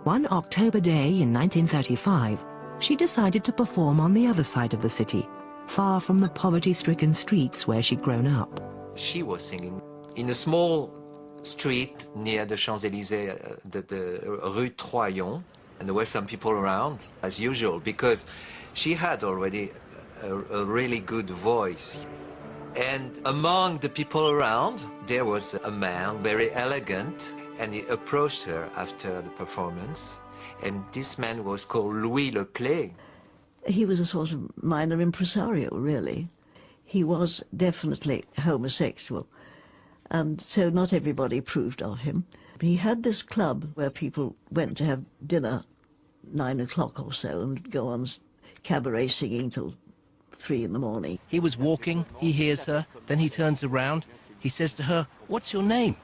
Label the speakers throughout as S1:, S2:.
S1: One October day in 1935, she decided to perform on the other side of the city, far from the poverty-stricken streets where she'd grown up.
S2: She was singing in a small street near the Champs-Élysées, the Rue Troyon, and there were some people around, as usual, because she had already a really good voice. And among the people around, there was a man, very elegant, and he approached her after the performance. And this man was called Louis Le Play.
S3: He was a sort of minor impresario, really. He was definitely homosexual, and so not everybody approved of him. He had this club where people went to have dinner 9 o'clock or so and go on cabaret singing till 3 in the morning.
S4: He was walking, he hears her, then he turns around. He says to her, "What's your name?"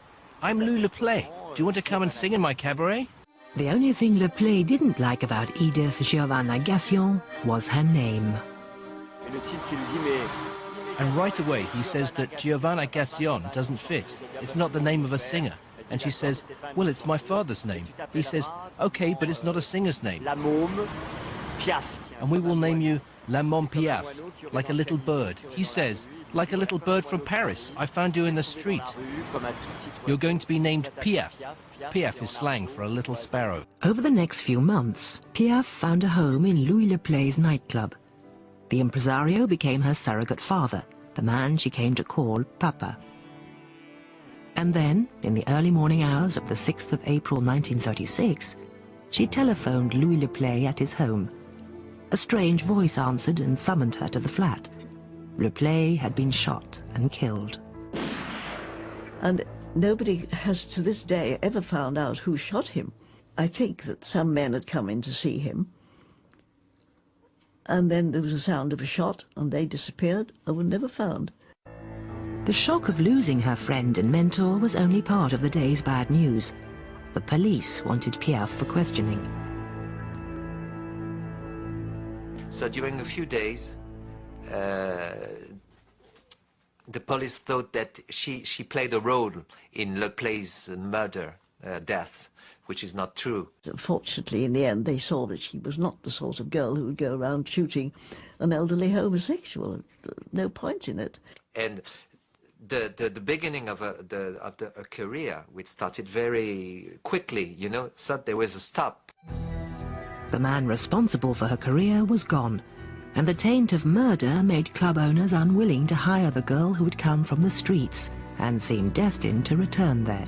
S4: "I'm Louis Le Play. Do you want to come and sing in my cabaret?"
S1: The only thing Le Play didn't like about Édith Giovanna Gassion was her name.
S4: And right away he says that Giovanna Gassion doesn't fit. It's not the name of a singer. And she says, "Well, it's my father's name." He says, "Okay, but it's not a singer's name. And we will name you La Môme Piaf, like a little bird." He says, "Like a little bird from Paris. I found you in the street. You're going to be named Piaf." Piaf is slang for a little sparrow.
S1: Over the next few months, Piaf found a home in Louis Le Play's nightclub. The impresario became her surrogate father, the man she came to call Papa. And then, in the early morning hours of the 6th of April 1936, she telephoned Louis Le Play at his home. A strange voice answered and summoned her to the flat. Le Play had been shot and killed.
S3: And nobody has to this day ever found out who shot him. I think that some men had come in to see him, and then there was a sound of a shot and they disappeared and were never found.
S1: The shock of losing her friend and mentor was only part of the day's bad news. The police wanted Piaf for questioning.
S2: So during a few days, the police thought that she played a role in Le Play's murder, death, which is not true.
S3: Fortunately, in the end, they saw that she was not the sort of girl who would go around shooting an elderly homosexual. No point in it.
S2: And the beginning of a career, which started very quickly, you know, so there was a stop.
S1: The man responsible for her career was gone, and the taint of murder made club owners unwilling to hire the girl who had come from the streets and seemed destined to return there.